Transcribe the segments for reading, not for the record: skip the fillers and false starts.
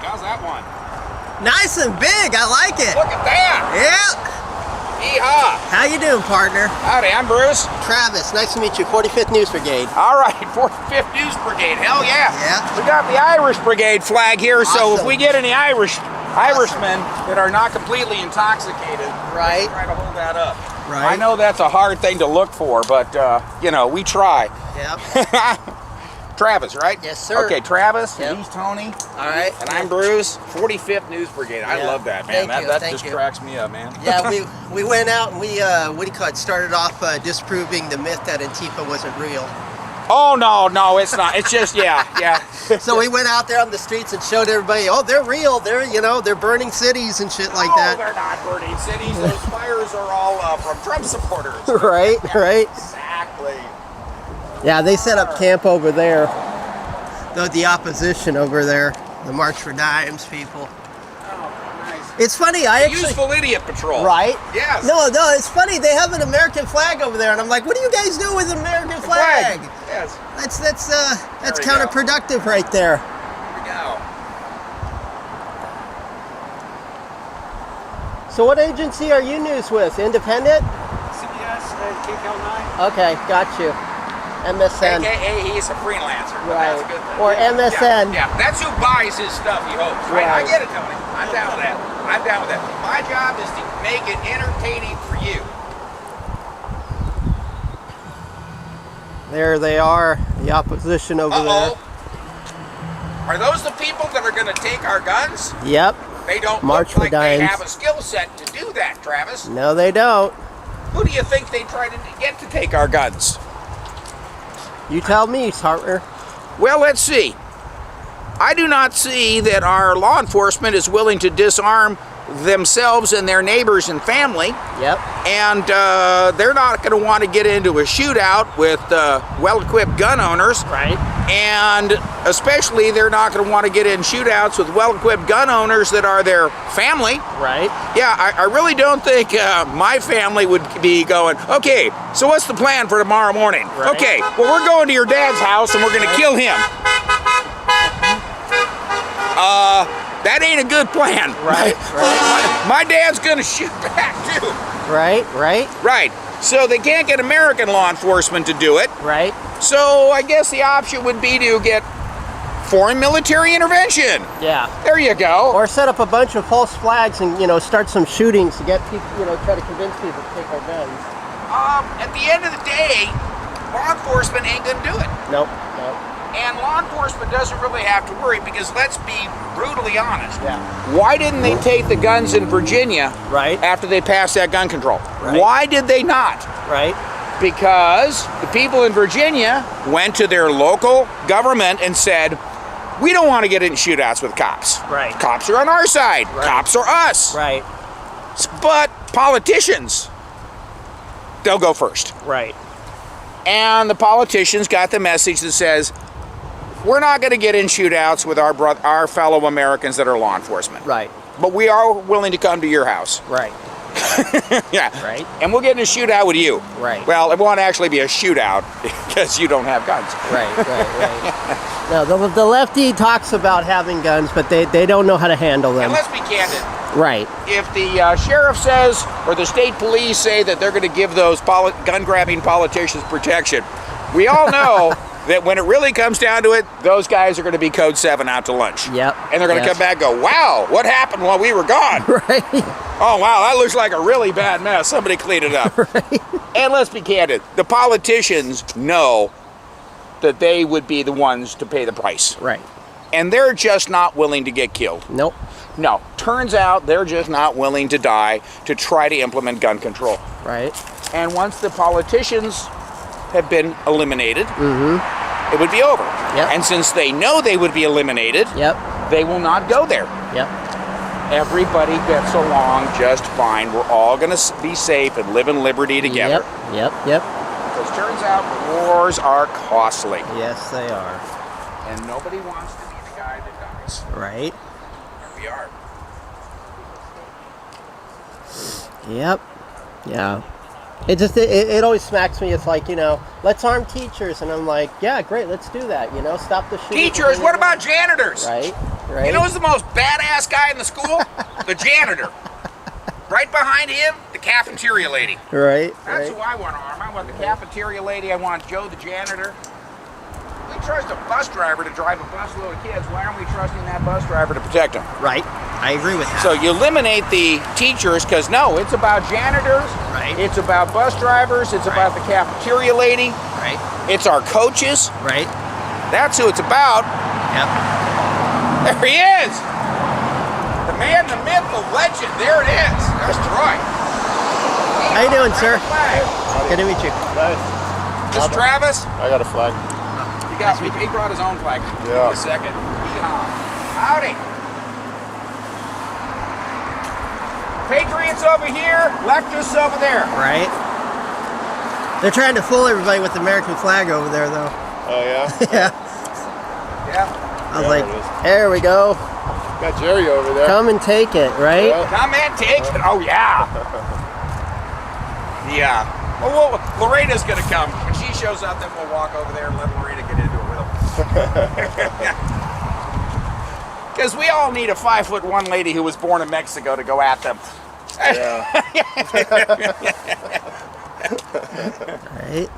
How's that one? Nice and big. I like it. Look at that. Yeah. Yeehaw. How you doing, partner? Howdy, I'm Bruce. Travis. Nice to meet you. 45th News Brigade. All right, 45th News Brigade. Hell yeah. Yeah. We got the Irish Brigade flag here, so if Awesome. we get any Irishmen that are not completely intoxicated, Right. try to hold that up. Right. I know that's a hard thing to look for, but you know, we try. Yep. Travis, right? Yes, sir. Okay, Travis, Yep. he's Tony. All right. And I'm Bruce, 45th News Brigade. I Yeah. love that, man. Thank you, That thank just you. cracks me up, man. Yeah, we went out and we what do you call it? Started off disproving the myth that Antifa wasn't real. Oh, no, it's not. It's just, yeah. So we went out there on the streets and showed everybody, oh, they're real. They're, they're burning cities and shit like No, that. they're not burning cities. Those fires are all from Trump supporters. Right, right. Exactly. Yeah, they set up camp over there. The opposition over there, the March for Dimes people. Oh, nice. It's funny, I actually... Useful Idiot Patrol. Right? Yes. No, it's funny, they have an American flag over there, and I'm like, what do you guys do with an American flag? Yes. That's There we counterproductive right there. Here we go. So what agency are you news with? Independent? CBS, KCAL 9. Okay, got you. MSN. AKA he's a freelancer. but Right. That's a good thing. Or Yeah, MSN. Yeah, that's who buys his stuff, he hopes. Right? I Right. get it, Tony. I'm down with that. I'm down with that. My job is to make it entertaining for you. There they are, the opposition over Uh-oh. Are those the people that are going to take our guns? there. Yep. They don't March look for like they Dimes. have a skill set to do that, Travis. No, they don't. Who do you think they try to get to take our guns? You tell me, partner. Well, let's see. I do not see that our law enforcement is willing to disarm themselves and their neighbors and family. Yep. And they're not going to want to get into a shootout with well-equipped gun owners. Right. And especially they're not going to want to get in shootouts with well-equipped gun owners that are their family. Right. Yeah, I really don't think my family would be going, okay, so what's the plan for tomorrow morning? Right. Okay, well, we're going to your dad's house and we're going to kill him. That ain't a good plan. Right, right. My dad's going to shoot back, too. Right, right, Right. So they can't get American law enforcement to do it. right. So I guess the option would be to get foreign military intervention. Yeah. There you go. Or set up a bunch of false flags and, start some shootings to get people, try to convince people to take our guns. At the end of the day, law enforcement ain't going to do it. Nope, nope. And law enforcement doesn't really have to worry because let's be brutally honest. Yeah. Why didn't they take the guns in Virginia Right. after they passed that gun control? Right. Why did they not? Right. Because the people in Virginia went to their local government and said, we don't want to get in shootouts with cops. Right. Cops are on our side. Right. Cops are us. Right. But politicians, they'll go first. Right. And the politicians got the message that says, we're not going to get in shootouts with our fellow Americans that are law enforcement. Right. But we are willing to come to your house. Right. Yeah. Right. And we'll get in a shootout with you. Right. Well, it won't actually be a shootout because you don't have guns. Right, right. No, the lefty talks about having guns, but they don't know how to handle them. And let's be candid. Right. If the sheriff says or the state police say that they're going to give those gun-grabbing politicians protection, we all know that when it really comes down to it, those guys are going to be Code 7 out to lunch. Yep. And they're going to come back and go, wow, what happened while we were gone? Right. Oh, wow, that looks like a really bad mess. Somebody clean it up. Right. And let's be candid. The politicians know that they would be the ones to pay the price. Right. And they're just not willing to get killed. Nope. No, turns out they're just not willing to die to try to implement gun control. Right. And once the politicians have been eliminated, it would be over. Yep. And since they know they would be eliminated, Yep. they will not go there. Yep. Everybody gets along just fine. We're all going to be safe and live in liberty together. Yep. Yep. Because turns out wars are costly. Yes, they are. And nobody wants to be the guy that dies. Right. Here we are. Yep. Yeah. It always smacks me. It's like, let's arm teachers. And I'm like, yeah, great, let's do that. Stop the shooting. Teachers, what about janitors? Right. Right. You know who's the most badass guy in the school? The janitor. Right behind him, the cafeteria lady. Right. That's who I want to arm. I want the cafeteria lady. I want Joe, the janitor. We trust a bus driver to drive a busload of kids. Why aren't we trusting that bus driver to protect them? Right. I agree with that. So you eliminate the teachers because no, it's about janitors. Right. It's about bus drivers. It's about the cafeteria lady. Right. It's our coaches. Right. That's who it's about. Yep. There he is. The man, the myth, the legend. There it is. There's Troy. How you doing, sir? Flag. Good to meet you. Nice. This is Travis. I got a flag. He brought his own flag. Yeah. Give me a second. Yeehaw. Howdy. Patriots over here, leftists over there. Right. They're trying to fool everybody with the American flag over there, though. Oh yeah. Yeah. Yeah. I was Yeah, like, it is. there we go. Got Jerry over there. Come and take it, right? Yeah. Come in, take it. Oh, yeah. Yeah. Well, Loretta's going to come. When she shows up, then we'll walk over there and let Loretta get into it with them. Because we all need a 5'1" lady who was born in Mexico to go at them. Yeah. Right.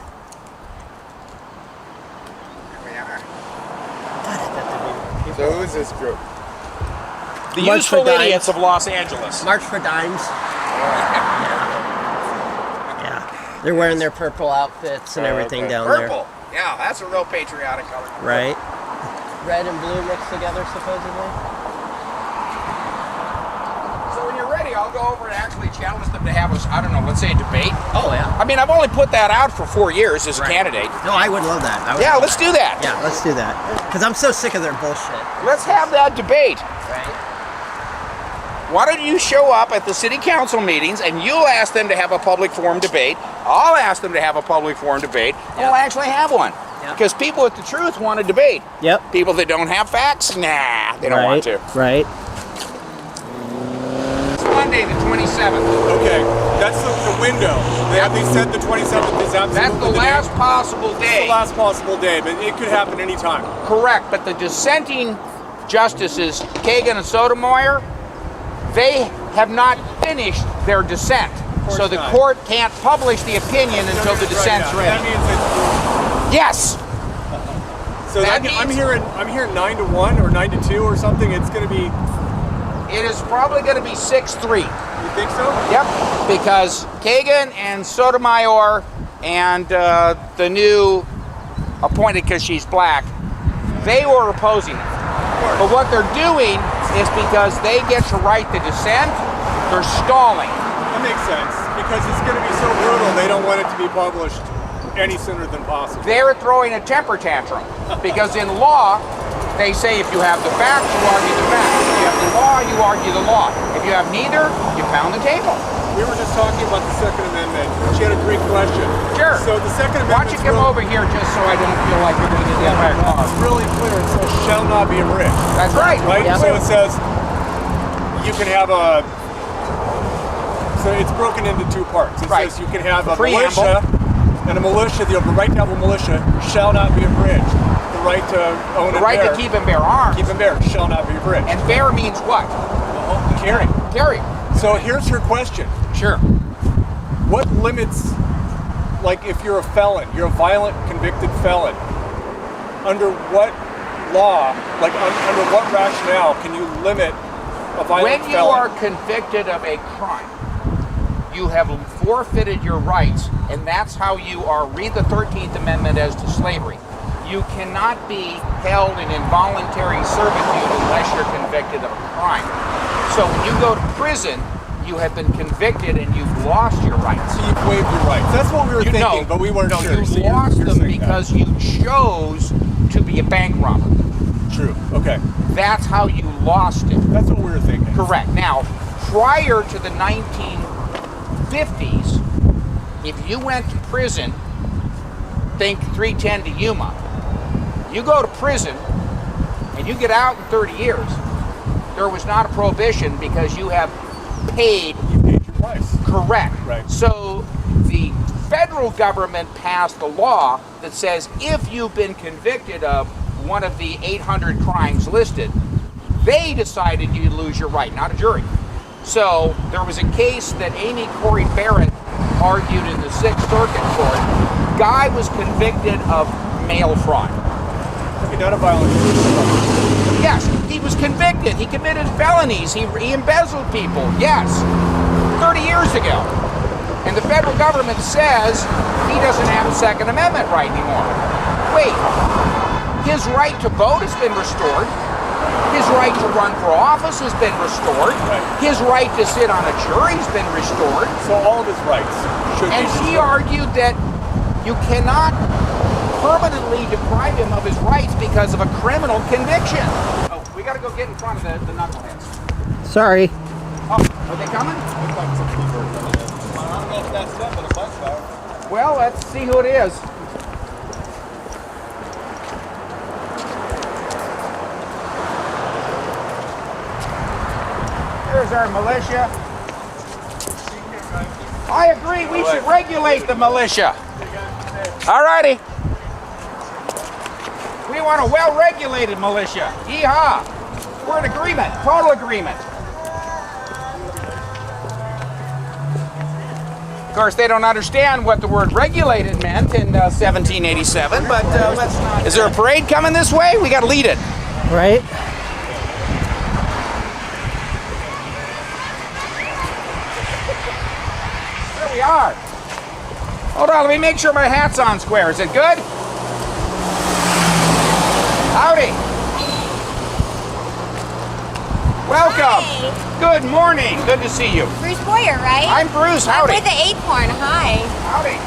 So who's this group? The March Useful for Dimes. Idiots of Los Angeles. March for Dimes. Yeah. They're wearing their purple outfits and Oh, everything okay. down there. Purple. Yeah, that's a real patriotic color. Right. Red and blue mixed together, supposedly. So when you're ready, I'll go over and actually challenge them to have a, I don't know, let's say a debate. Oh, yeah. I mean, I've only put that out for 4 years as a candidate. No, I would love that. I would Yeah, love let's that. do that. Yeah, let's do that. Because I'm so sick of their bullshit. Let's have that debate. Right. Why don't you show up at the city council meetings and you'll ask them to have a public forum debate. I'll ask them to have a public forum debate. And we'll actually have one. Yep. Because people with the truth want to debate. Yep. People that don't have facts, nah, they don't want to. Right. It's Monday the 27th. Okay, that's the window. They said the 27th is absolutely That's the last possible It's day. the last possible day, but it could happen anytime. Correct, but the dissenting justices, Kagan and Sotomayor, they have not finished their dissent. course So the not. court can't publish the opinion until the dissent's Right, yeah. ready. That means Yes! so That I'm means- hearing 9-1 or 9-2 or something. It's going to be. It is probably going to be 6-3. You think so? Yep, because Kagan and Sotomayor and the new appointed because she's black, they were opposing it. But what they're doing is because they get to write the dissent, they're stalling. That makes sense because it's going to be so brutal. They don't want it to be published any sooner than possible. They're throwing a temper tantrum because in law, they say if you have the facts, you argue the facts. If you have the law, you argue the law. If you have neither, you pound the table. We were just talking about the Second Amendment. She had a great question. Sure. So the Second Why don't Amendment. you come over here just so I don't feel like you're going to get hit by a car? It's really clear. It says shall not be abridged. That's right. Right? Yeah. So it says you can have a. So it's broken into two parts. It Right. says you can have a Preamble. militia, and a militia, the right to have a militia shall not be abridged. The right to own The and right bear, to keep and bear arms. keep and bear shall not be abridged. And bear means what? Carry. Carry. So here's her question. Sure. What limits, like if you're a felon, you're a violent convicted felon, under what law, like under what rationale can you limit a violent When you felon? are convicted of a crime, you have forfeited your rights, and that's how you are. Read the 13th Amendment as to slavery. You cannot be held in involuntary servitude unless you're convicted of a crime. So when you go to prison, you have been convicted and you've lost your rights. So you've waived your rights. That's what we were thinking, but we weren't no, sure. So you lost you're them saying that. because you chose to be a bank robber. True. Okay. That's how you lost it. That's what we were thinking. Correct. Now, prior to the 1950s, if you went to prison, think 310 to Yuma, you go to prison and you get out in 30 years, there was not a prohibition because you have paid. You paid your price. Correct. Right. So the federal government passed a law that says if you've been convicted of one of the 800 crimes listed, They decided you lose your right, not a jury. So there was a case that Amy Corey Barrett argued in the Sixth Circuit Court. Guy was convicted of mail fraud. Okay, not a violent. Yes, he was convicted. He committed felonies. He embezzled people. Yes, 30 years ago. And the federal government says he doesn't have a Second Amendment right anymore. Wait, his right to vote has been restored. His right to run for office has been restored. Right. His right to sit on a jury has been restored. So all of his rights should And be she restored. argued that you cannot permanently deprive him of his rights because of a criminal conviction. Oh, we got to go get in front of the knuckleheads. Sorry. Oh, are they coming? I don't know if that's them, but a bunch are. Well, let's see who it is. Here's our militia. I agree, we should regulate the militia. All righty. We want a well-regulated militia. Yeehaw. We're in agreement, total agreement. Of course, they don't understand what the word regulated meant in 1787, but let's not. Is there a parade coming this way? We got to lead it. Right? There we are. Hold on, let me make sure my hat's on square. Is it good? Howdy. Welcome. Hi. Good morning. Good to see you. Bruce Boyer, right? I'm Bruce. Howdy. I'm with the Acorn. Hi. Howdy.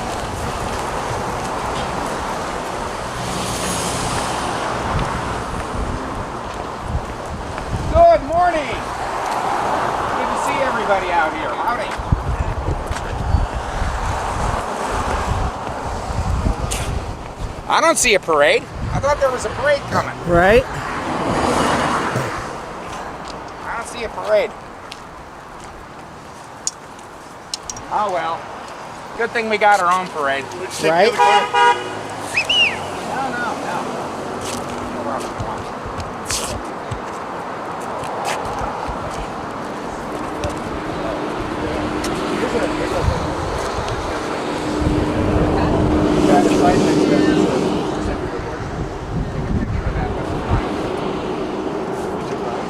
Good morning. Good to see everybody out here. Howdy. I don't see a parade. I thought there was a parade coming. Right? I don't see a parade. Oh well. Good thing we got our own parade. Right?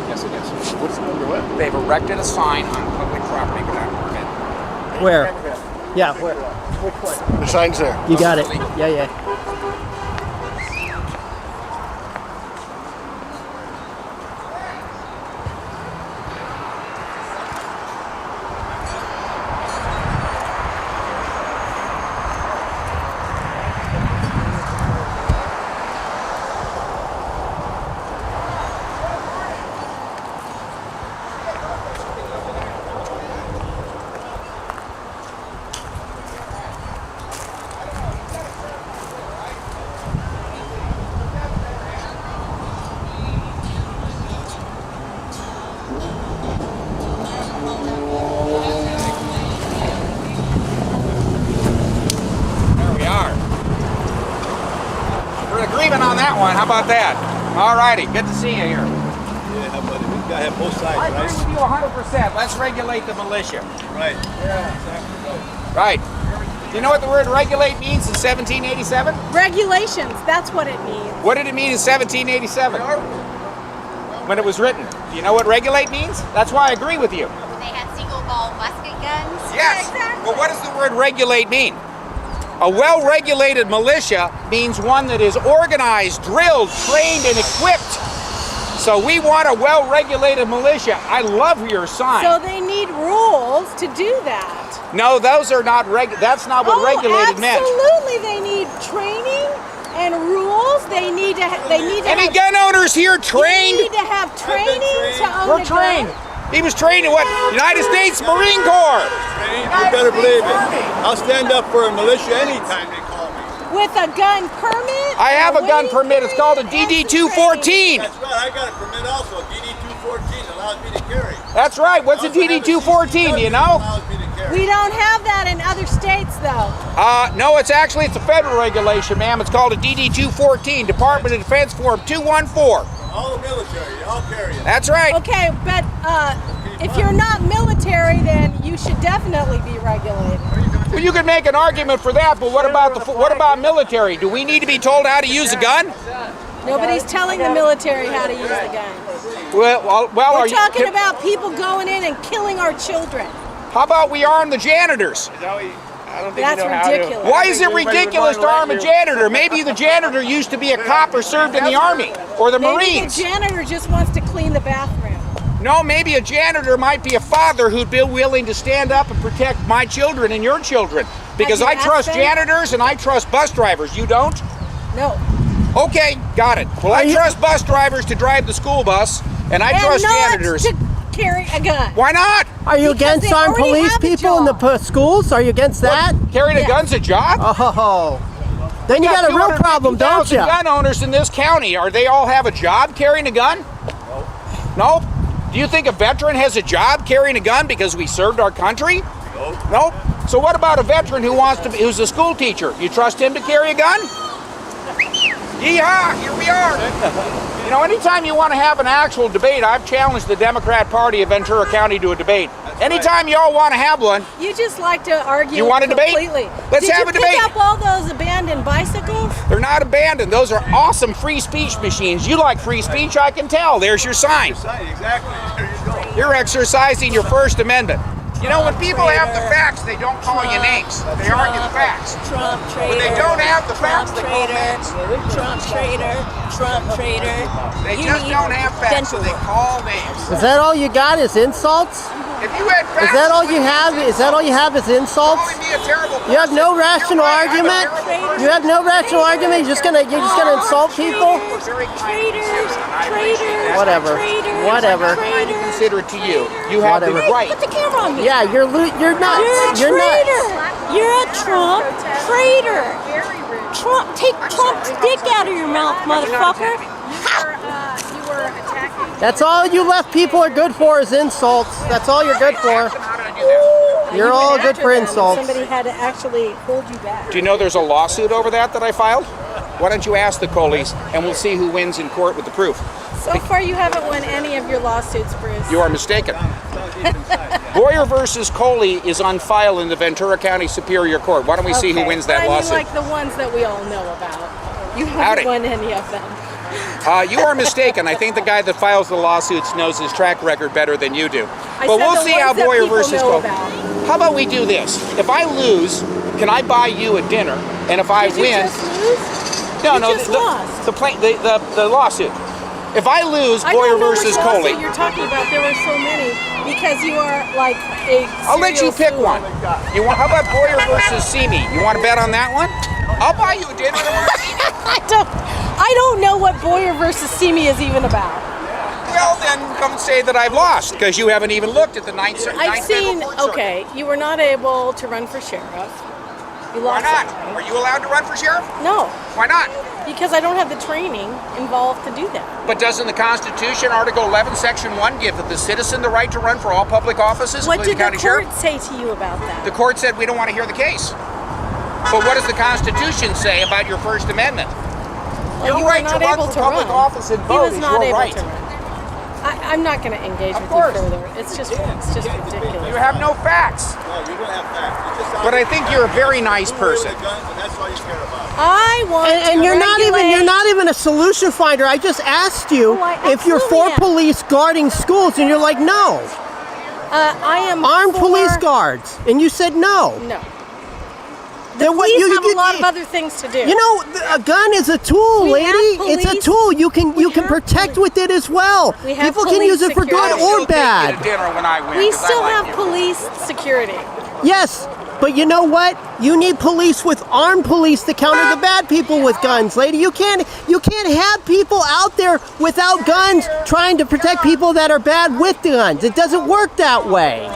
Yes, it is. What's under what? They've erected a sign on public property without a permit. Where? Yeah, where? Which one? The sign's there. You got it. Yeah, yeah. On that one, how about that? All righty, good to see you here. Yeah, buddy. We gotta have both sides, I agree with you 100%. Let's regulate the militia. Right. Right. Do you know what the word regulate means in 1787? Regulations, that's what it means. What did it mean in 1787? When it was written. Do you know what regulate means? That's why I agree with you. They had single ball musket guns. Yes. Exactly. But what does the word regulate mean? A well-regulated militia means one that is organized, drilled, trained, and equipped. So we want a well-regulated militia. I love your sign. So they need rules to do that. No, those are not that's not what regulated meant. Absolutely, they need training and rules. They need to. Any gun owners here trained? You need to have training to own We're a trained. gun. He was trained in what? United States Marine Corps. You better believe it. I'll stand up for a militia anytime they call me. With a gun permit. I have a gun waiting permit. It's called a period, and DD-214. That's right. I got a permit also. DD-214 allows me to carry. That's right. What's a DD-214? Do you know? Allows me to carry. We don't have that in other states, though. No, it's a federal regulation, ma'am. It's called a DD-214, Department of Defense Form 214. All the military, they all carry it. That's right. Okay, but if you're not military, then you should definitely be regulated. Well, you could make an argument for that, but what about military? Do we need to be told how to use a gun? Nobody's telling the military how to use the gun. Well, We're talking about people going in and killing our children. How about we arm the janitors? That's ridiculous. Why is it ridiculous to arm a janitor? Maybe the janitor used to be a cop or served in the Army or the Maybe Marines. the janitor just wants to clean the bathroom. No, maybe a janitor might be a father who'd be willing to stand up and protect my children and your children. Because Have I you trust asked them? janitors and I trust bus drivers. You don't? No. Okay, got it. Well, I trust bus drivers to drive the school bus, and I trust not janitors. to carry a gun. Why not? Are you Because against they armed already police have a people in the schools? Are you against that? Carrying a Yes. gun's a job? Oh, then you got a real problem, don't you? 250,000 gun owners in this county. Are they all have a job carrying a gun? No. Do you think a veteran has a job carrying a gun because we served our country? Nope. So what about a veteran who's a school teacher? You trust him to carry a gun? Yeehaw! Here we are. You know, anytime you want to have an actual debate, I've challenged the Democrat Party of Ventura County to a debate. Anytime y'all want to have one, You just like to argue. You want a debate? completely. Let's have a Did debate. you pick up all those abandoned bicycles? they're not abandoned. Those are awesome free speech machines. You like free speech, I can tell. There's your sign. Exactly. There you go. You're exercising your First Amendment. You know, when people have the facts, they don't call you names. They argue the facts. Trump traitor. When they don't have the facts, Trump they call traitor. names. Trump traitor. Trump traitor. They You just need don't have facts, so dental they work. call names. Is that all you got? Is insults? If you had facts, Is that all you have? Is that all you have? Is insults? calling me a terrible You have no person. rational You're right, I'm a argument. terrible person. You have no rational argument. You're just gonna insult people. You're very kind to Traitors. consider, and I appreciate Traitors. that. Whatever. Traitors. Whatever. Traitors. Consider it to you. You have the Whatever. right. Put the camera on me. Yeah, you're nuts. You're a You're traitor. nuts. You're a Trump traitor. Trump, take Trump's dick out of your mouth, motherfucker. You were attacking. That's all you left people are good for is insults. That's all you're good for. How did I do that? You're all good for insults. Somebody had to actually hold you back. Do you know there's a lawsuit over that I filed? Why don't you ask the Coleys, and we'll see who wins in court with the proof. So far, you haven't won any of your lawsuits, Bruce. You are mistaken. Boyer versus Coley is on file in the Ventura County Superior Court. Why don't we see who Okay, wins but that I mean, lawsuit? like the ones that we all know about. You Howdy. haven't won any of them. You are mistaken. I think the guy that files the lawsuits knows his track record better than you do. I But said we'll the see ones how that Boyer people versus know Coley. about. How about we do this? If I lose, can I buy you a dinner? And if I Did you win, just lose? no, you no, just the, lost. the lawsuit. If I lose, I Boyer don't know versus which lawsuit Coley, you're talking about. There were so many because you are like a. I'll let you serial pick suer. one. You want? How about Boyer versus Simi? You want to bet on that one? I'll buy you a dinner tomorrow. I don't know what Boyer versus Simi is even about. Well, then come say that I've lost because you haven't even looked at the ninth. I've seen. Okay, you were not able to run for sheriff. You Why lost. not? it. Are you allowed to run for sheriff? No, Why not? because I don't have the training involved to do that. But doesn't the Constitution, Article 11, Section 1, give the citizen the right to run for all public offices, What including did the county court sheriff? say to you about that? The court said we don't want to hear the case. But what does the Constitution say about your First Amendment? Well, Your you were right to not run able for to public run. office and He vote was is not your able right. to run. I'm not going to engage with course. you further. It's just ridiculous. You have no facts. No, you don't have facts. You just But I think you're a very nice person. With a gun, and that's all you care about. I want And to you're not regulate- even a solution finder. I just asked you Oh, I if you're for absolutely am. police guarding schools, and you're like, no. I am Armed for- police guards, and you said no. No. Then what Police you have a lot of other things to do. You know, a gun is a tool, We lady. have It's a police- tool. You can we can have protect police- with it as well. We have People can police use it for security. good I'll or still take you bad. to dinner when I win, we 'cause I still like have you. police security. Yes, but you know what? You need police with armed police to counter the bad people with guns, lady. You can't have people out there without guns trying to protect people that are bad with guns. It doesn't work that way.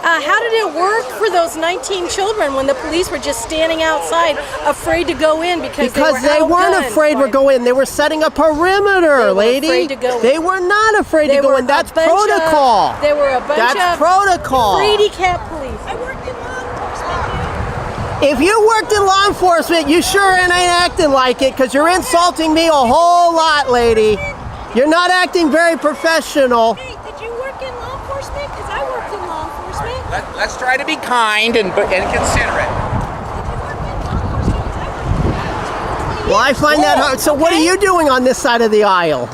How did it work for those 19 children when the police were just standing outside, afraid to go in because They weren't afraid to go in. They were setting a perimeter, They were lady. afraid to go in. They were not afraid to go in. That's protocol. There were a bunch That's of protocol. fraidy cat police. I worked in law enforcement. If you worked in law enforcement, you sure ain't acting like it, because you're insulting me a whole lot, lady. You're not acting very professional. Hey, did you work in law enforcement? Because I worked in law enforcement. Let's try to be kind and considerate. Well, I find that hard. So what are you doing on this side of the aisle?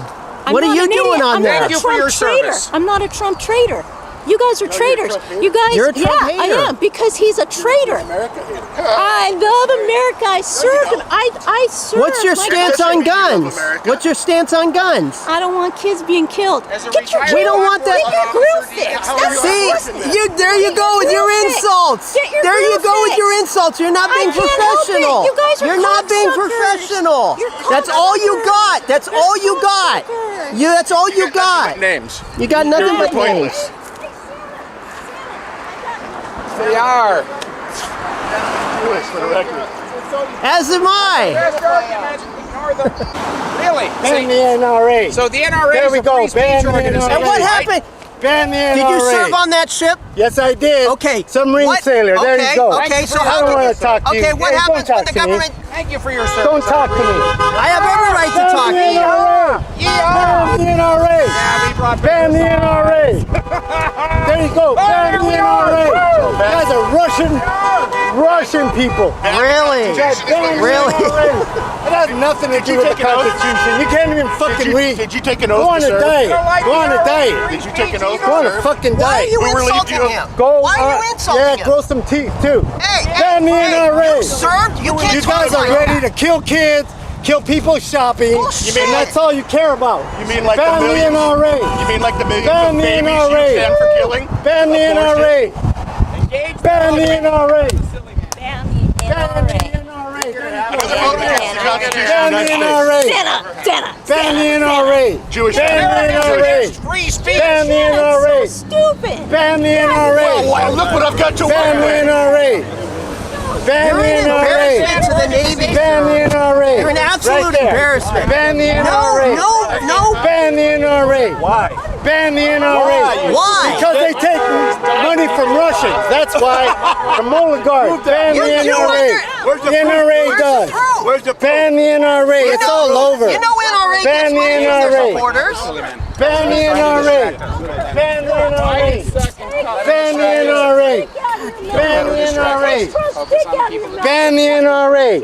What are you doing on there? Thank you for your service. I'm not a Trump traitor. You guys are traitors. You guys, You're a Trump yeah, hater. I am, because he's a traitor. I love America. I served him. I served. What's your stance on guns? What's your stance on guns? I don't want kids being killed. We don't want that. Get your grill fixed. That's See, there you go with your insults. Get your There you grill go with your fixed. insults. You're not being I can't help it. professional. You guys are You're not being cocksuckers. professional. You're That's all you got. That's all you got. cocksuckers. That's all you got. Names. You got nothing but names. They are. For the record. As am I. Really? Ban the NRA. So the NRA There is we a go. free speech Ban the organization. And what right? happened? Ban the NRA. Did you serve on that ship? Yes, I did. Okay. Submarine What- sailor. There okay, you go. Okay, so I how don't did want to talk to you. Okay, what Hey, happens don't when talk the to me. government? Thank you for your service. Don't talk to me. I have every right to talk to Ban the you. NRA. Ban the NRA. Yeah, we brought Ban the NRA. There you go. Ban the NRA. You guys are Russian people. Really? Ban the Really? NRA. It has nothing to do with the take an oath? Constitution. You can't even fucking read. Did you take an Go oath on to to serve? die. Go on to die. Did you take an oath Go on to to serve? fucking Why are die. you Who relieved insulting you? him? Go. Why are you insulting him? grow some teeth too. Hey, Ban the NRA. You served? You can't You talk guys are like ready that. to kill kids, kill people shopping, Bullshit. and that's all you care about. You mean like Ban the the millions? NRA. You mean like the millions Ban of the babies NRA. you stand for killing? Ban the NRA. Ban the NRA. Ban the NRA. Because it voted against the Constitution Ban of the the United NRA. Santa. Ban the NRA. Jewish Ban the NRA. free speech. Ban the NRA. Stupid. Ban the NRA. Wow, look what I've got to Ban work the with. NRA. Ban You're the an NRA. embarrassment to the Navy. Ban the NRA. You're an absolute Right there. embarrassment. Ban the NRA. No. Ban the NRA. Why? Ban the NRA. Why? Because they take money from Russians. That's why. From oligarchs. Ban the NRA. Where's the The NRA does. Where's the proof? Ban the NRA. It's all over. You know NRA Ban gets the money from their NRA. supporters. Ban the NRA. Ban the NRA. Ban the NRA. Ban the NRA. Ban the NRA.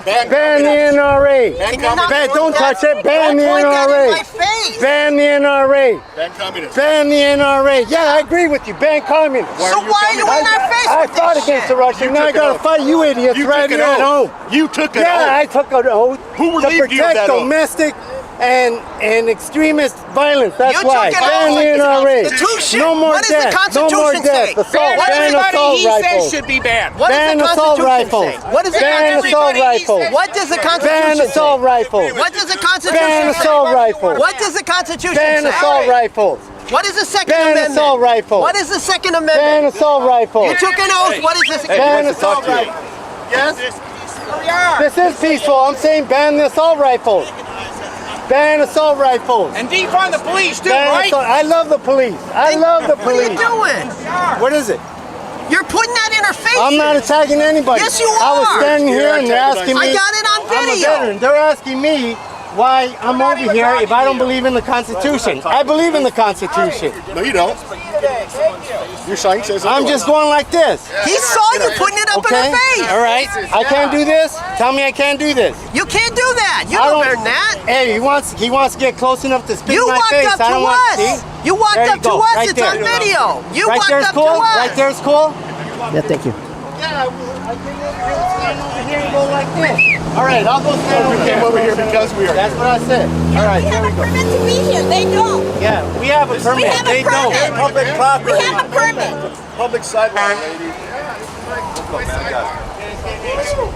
Ban the NRA. Ban, don't touch it. Ban the Point that in NRA. my face. Ban the NRA. Ban communists. Ban the NRA. Yeah, I agree with you. Ban communists. So why are you in our face I with fought this against shit? the Russians. Now I gotta fight you idiots You right took here an at home. oath. You took an Yeah, I oath. took an oath Who to relieved you of protect that oath? domestic and extremist violence. That's You why. took an Ban oath. the NRA. Constitution. No more What does the death. No Constitution more say? death. Assault. Ban Ban everybody assault he says rifles. should be banned. What does Ban the assault Constitution rifles. say? What does the Ban Constitution assault Everybody he rifles. says- What does the Ban Constitution assault say? rifles. What does the Ban Constitution assault say? rifles. What does the Constitution Ban say? assault rifles. What is the Second Ban Amendment? assault rifles. What is the Second Ban Amendment? assault rifles. You took an oath. What is this? Ban wants to talk assault to you. rifles. Yes? This is peaceful. I'm saying ban the assault rifles. Ban assault rifles. And defund the police too, Ban right? assault. I love the police. I love the What are you police. doing? What is it? You're putting that in our face. I'm not attacking anybody. Yes, you I was are. standing here and they're asking me. I got it on I'm a video. veteran. They're asking me why I'm over here if I don't believe in the Constitution. I believe in the Constitution. No, you don't. Your sign says I'm just going like this. He saw you putting it up in Okay? our face. All right. I can't do this. Tell me I can't do this. You can't do that. You I know don't- better than that. Hey, he wants to get close enough to spit You in my walked face. up I to don't want us. see? You walked There you up to go, us. right It's there. on video. You Right walked there's up cool. to us. Right there's cool. Yeah, thank you. Yeah, I came over here and go like this. All right, I'll go stand over We there. came over here because we are. That's what I said. All right, there we go. Permit to be here. They don't. Yeah, we have a permit. have a They don't. permit. Public property. We have a permit. Public sidewalk, lady.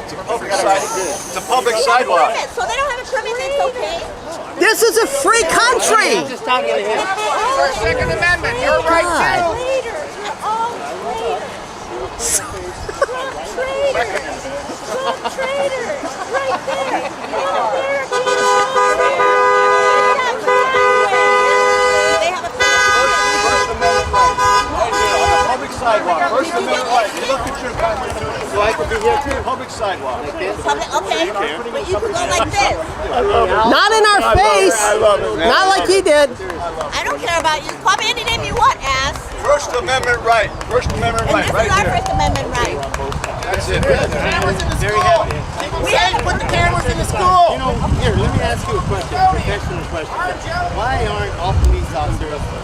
It's a public sidewalk. So they don't have a permit. It's okay. This is a free country. I'm just talking to him. Second Amendment, you're right too. Traitors. You're all traitors. Trump traitors. Right there. They have a On the public sidewalk. First Amendment right. You look at your Constitution. So I could be here too. Not in our face. I love it, man. Not like he did. I don't care about you. Call me any name you want, ass. First Amendment right. First Amendment And right. this Right is our here. First Amendment right. That's it. We had to put the cameras in the You school. know, here, let me ask you a question, a professional question. Why aren't all police officers for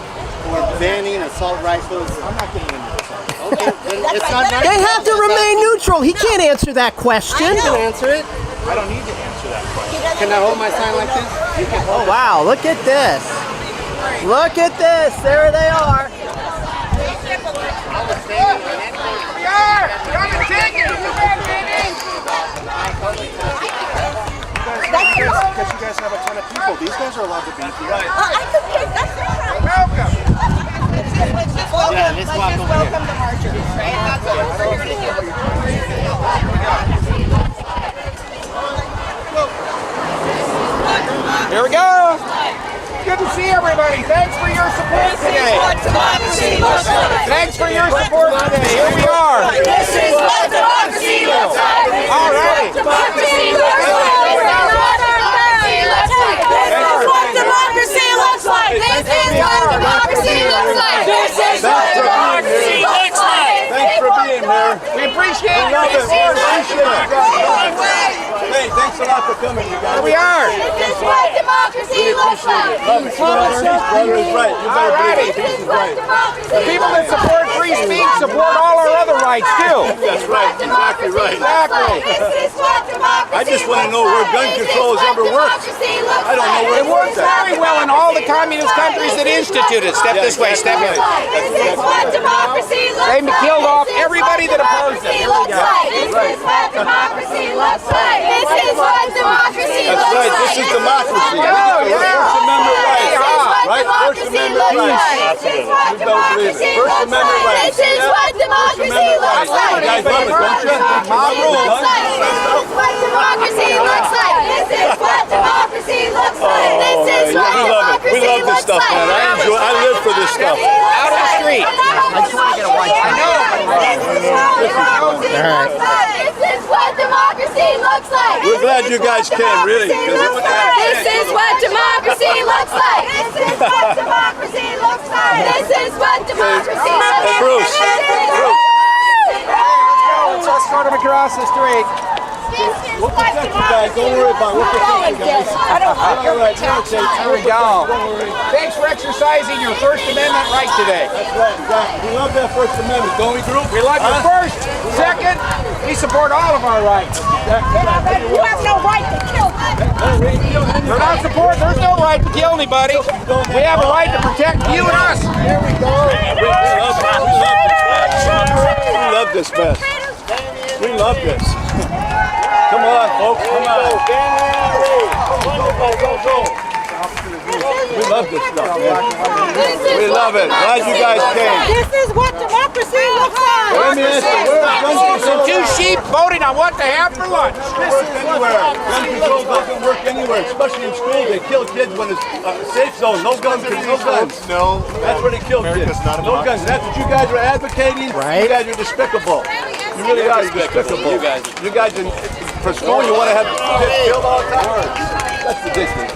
banning assault rifles? I'm not getting into this. Okay, then it's not They have to remain neutral. He can't answer that question. You can answer it. I don't need to answer that question. Can I hold my sign like this? You can hold Oh, wow, look at this. Look at this. There they are. Because you guys have a ton of people. These guys are allowed to be here. I could pick. That's their right. Welcome. Yeah, let's walk over here. Welcome to marchers, right? That's what we're here to do. Here we go. Good to see everybody. Thanks for your support today. Thanks for your support today. Here we are. This is what democracy looks like. All right. Democracy looks like. This is what democracy looks like. This is what democracy looks like. This is what democracy looks like. Thanks for being here. We appreciate your Love it. support. Hey, thanks a lot for coming, you guys. Here we are. This is what democracy looks like. Love it. Brother is right. You better believe it. This is what democracy The people that support free speech support all our other rights too. That's right. Exactly right. Exactly. This is what democracy I just want to know where gun control has ever worked. I don't know where It works very well in all the communist countries that instituted. Step this way. Step here. This is what democracy looks They like. killed off everybody that opposed them. Here we go. This is what democracy looks like. This is what democracy That's looks right. like. This is democracy. Oh, yeah. First Amendment right. Right? First Democracy Amendment looks right. like. This is what You don't believe it. democracy First looks Amendment like. right. This is what democracy looks like. You guys love it, don't you? My rules. This is what democracy looks like. This is what democracy looks like. This is what We love it. We democracy love this looks stuff, like. man. I live for this stuff. Out on the street. I just want to get a white I know. This is what democracy looks like. We're glad you guys came, really. This is what democracy looks like. This is what democracy looks like. This is what democracy looks like. Hey, Bruce. Let's escort them across the street. We'll protect you guys. Don't worry about it. We'll protect you guys. All right, Here we go. Thanks for exercising your First Amendment right today. That's right, exactly. We love that First Amendment, don't we, Drew? We love your first. Second, we support all of our rights. You have no right to kill me. We're not support. There's no right to kill anybody. We have a right to protect you and us. Here we go. We love this mess. We love this. Come on, folks. Come on. We love this stuff, man. We love it. Glad you guys came. This is what democracy looks like. Let me ask you, where's gun control? Two sheep voting on what to have for lunch. Anywhere. Gun control doesn't work anywhere, especially in school. They kill kids when it's a safe zone. No guns, no guns. No. That's where they kill kids. No guns. That's what you guys are advocating. Right. You guys are despicable. You really are despicable. You guys, for school, you want to have kids killed all the time? That's ridiculous.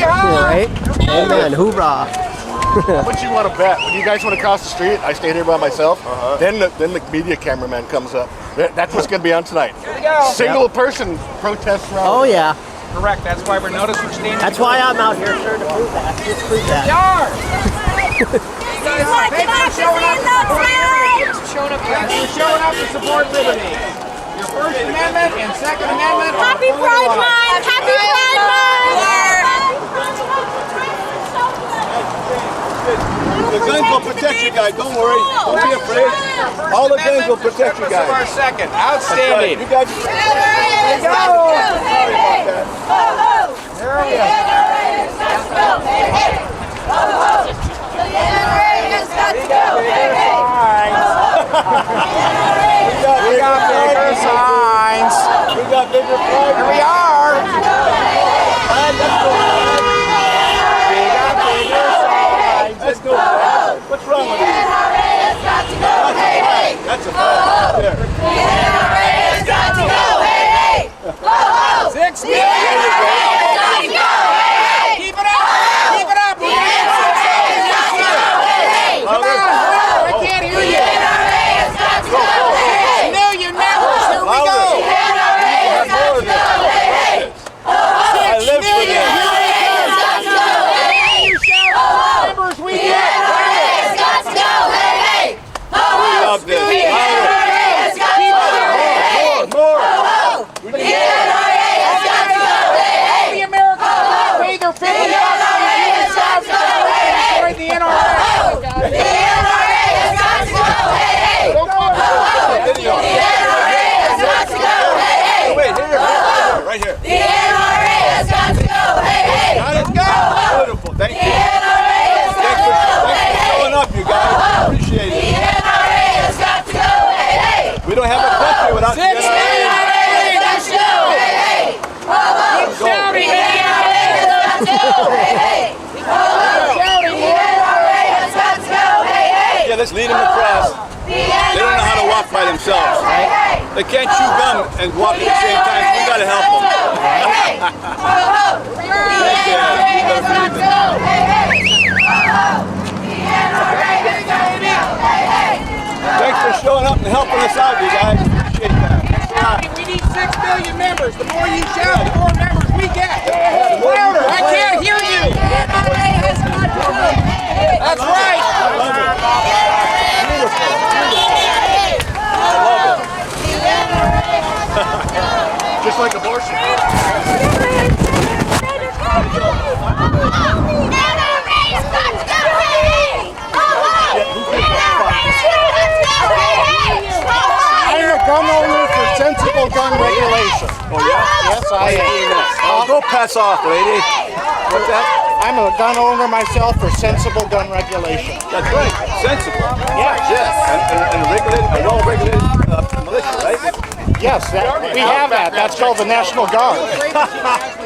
Right? Amen. Hoorah. How much you want to bet? When you guys want to cross the street, I stay here by myself. Then the media cameraman comes up. That's what's going to be on tonight. Here we go. Single person protest rally. Oh, yeah. Correct. That's why we're noticed for standing. That's why I'm out here, sir, to prove that. Just prove that. Yar! Thanks for showing up. Thanks for showing up to support liberty. Your First Amendment and Second Amendment. Happy Pride Month! Happy Pride Month! The guns will protect you guys. Don't worry. Don't be afraid. All the guns will protect you Of our guys. second. That's right. Outstanding. You guys. Sorry about that. There we go. We got bigger signs. We got bigger flags. Here we are. Let's go. What's wrong with you? That's a flag right there. lead them across. They don't know how to walk by themselves. They can't chew gum and walk at the same time, so we gotta help them. Thanks for showing up and helping us out, you guys. Appreciate that. Thanks a lot. We need 6 million members. The more you shout, the more members we get. Louder! I can't hear you! That's right! Just like abortion. I'm a gun owner for sensible gun regulation. Oh yeah? Yes, I am. Go pass off, lady. What's that? I'm a gun owner myself for sensible gun regulation. That's right. Sensible. Yes. Yes. And regulated, a well-regulated militia, right? Yes, we have that. That's called the National Guard.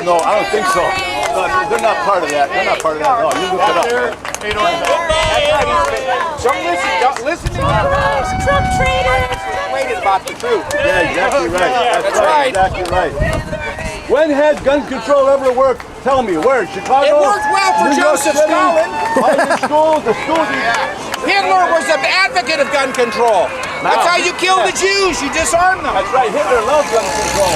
No, I don't think so. No, they're not part of that. They're not part of that. No, you look it up. Don't listen to them. Trump traitor. Persuaded about the truth. Yeah, exactly right. That's right. Exactly right. When has gun control ever worked? Tell me, where? Chicago? It worked well for New York Joseph City? Stalin. Why the schools? The schools. Hitler was an advocate of gun control. That's how you kill the Jews. You disarm them. That's right. Hitler loved gun control.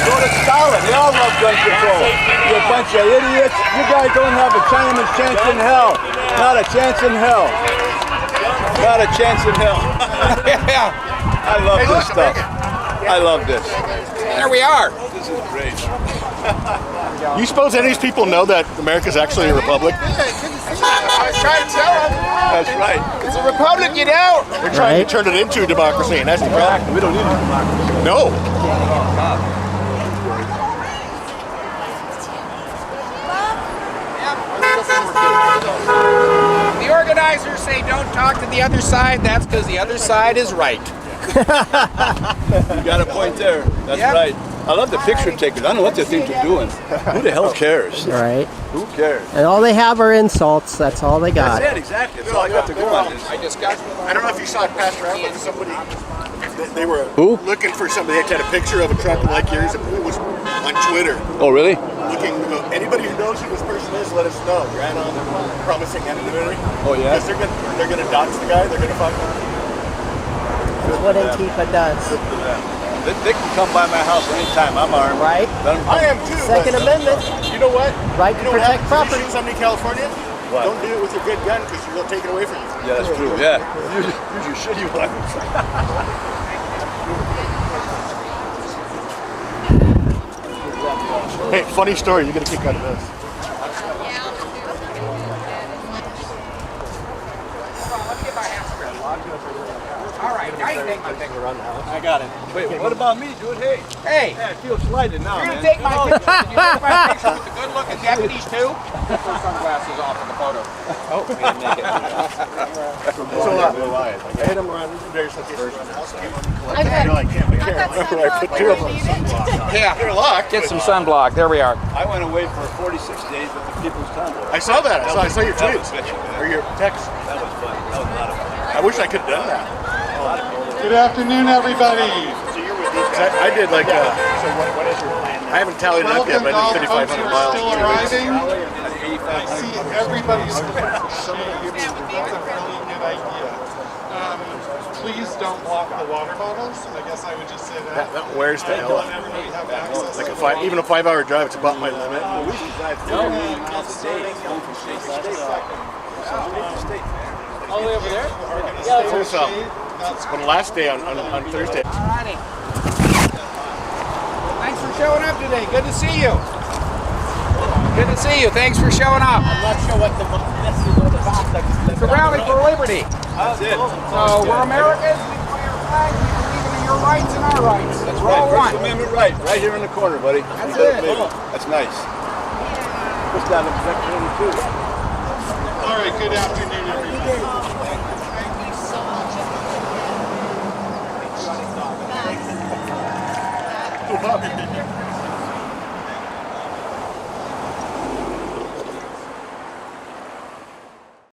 So did Stalin. They all love gun control. You're a bunch of idiots. You guys don't have a Chinaman's chance in hell. Not a chance in hell. Not a chance in hell. Yeah. I love this stuff. I love this. There we are. This is great. You suppose any of these people know that America's actually a republic? I was trying to tell them. That's right. It's a republic, you know. They're trying to turn it into a democracy, and that's the problem. We don't need a democracy. No. The organizers say don't talk to the other side. That's because the other side is right. You got a point there. That's Yep. right. I love the picture takers. I don't know what they think they're doing. Who the hell cares? Right. Who cares? And all they have are insults. That's all they got. That's it, exactly. That's all I got to go on this. I discussed. I don't know if you saw it pass around, but somebody, they were Who? looking for somebody that had a picture of a truck like yours. It was on Twitter. Oh, really? Looking, anybody who knows who this person is, let us know. You're on promising anonymity. Oh, yeah? Because they're gonna dox the guy. They're gonna find him. That's what Antifa does. They can come by my house anytime. I'm armed. Right? I am too. Second but Amendment. You know what? Right You to know what protect happens property. if you shoot somebody in California? What? Don't do it with your good gun because they'll take it away from you. Yeah, that's true. Yeah. Use your shitty one. Hey, funny story. You get a kick out of this. All right, now you take my picture. I got it. Wait, what about me, dude? Hey. Hey, Yeah, I feel slighted now, you're man. gonna take my picture. Can you take my picture with the good-looking deputies too? Put your sunglasses off in the photo. Oh, we didn't make it. So I hit him around various locations. I've had I put two of them. Yeah. They're locked. Get some sunblock. There we are. I went away for 46 days with the People's Convoy. I saw that. I saw your That was tweets bitchy, man. or your text. That was fun. That was a lot of fun. I wish I could have done that. Good afternoon, everybody. I did like. So what is your plan? I haven't tallied it up yet, Welcome but I to did all the folks 5,500 who are miles. still arriving. I 8,500. see everybody's some of you. That's a really good idea. Please don't block the water bottles. I guess I would just say that. Where's the hell? Let everybody have access. Like even a 5-hour drive, it's about my limit. We can drive 30 miles a day, going from state to state. State to state, man. All the way over there? Full stop. But last day on Thursday. Alrighty. Thanks for showing up today. Good to see you. Good to see you. Thanks for showing up. I'm not sure what the message on the box. It's a rally for liberty. That's it. So we're Americans. We play our flag. We believe in your rights and our rights. That's we're all First one. Amendment right here in the corner, buddy. That's You gotta it. believe That's nice. Push down the section too. All right, good afternoon, everybody. Cool pub.